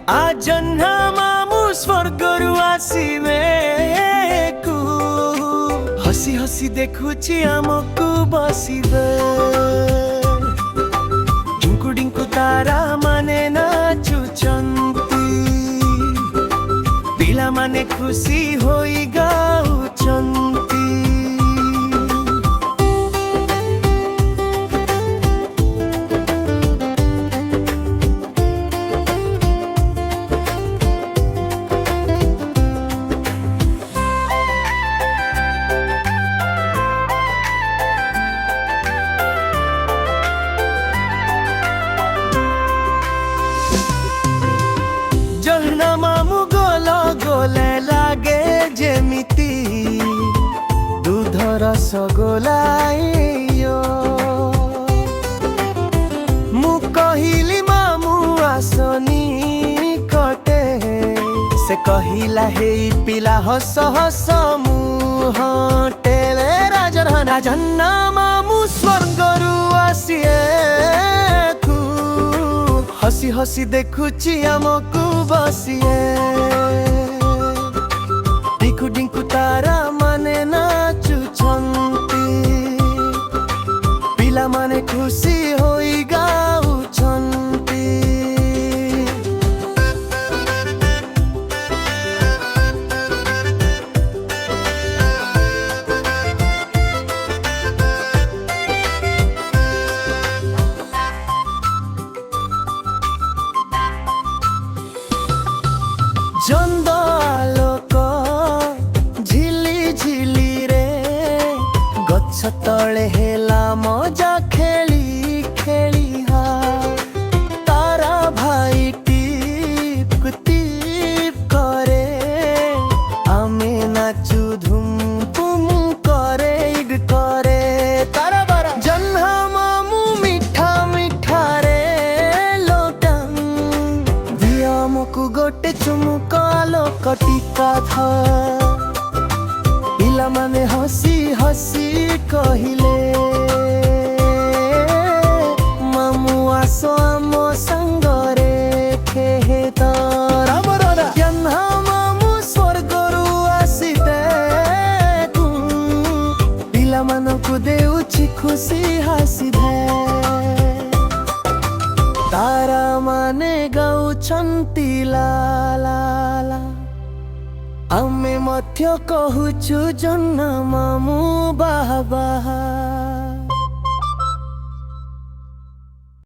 आजन्हा मामू स्वर्गरु आसीबे को हसी हसी देखुची आमको बसिबे डिंकु डिंकु तारा माने नाचुचंती पिला माने खुशी होई गाउचंती। मामू गोला गोले लागे जेमिति दूध रसगोलाइयो मु कहिली मामू आसनी कटे से कहिला हे पिला हस हस मुह टेले राजन्ना मामू स्वर्गरु आसिए हसी हसी देखुची आमको बसिए डिंकु डिंकु तारा माने नाचुचंती पिला माने खुशी होई गाउचंती। चंद आलोक झिली झिली रे गछ तले हेला मजा खेली खेली हा तारा भाई टीप टीप करे आमे नाचू धूम तुम करे इग करे तारा बारा जन्हा मामू मीठा मीठा रे लोटन दिया मकु गोटे चुमुक आलोक टीका था पिला माने हसी हसी कहिले मामू आसो आमो संगरे खेत जन्हा मामू स्वर्गरु आसीबे को पिला मानकु देउछि खुशी हासिबे तारा माने गाउछंती ला ला ला आमे मध्य कहूछु जन्ना मामू बाहा बाहा।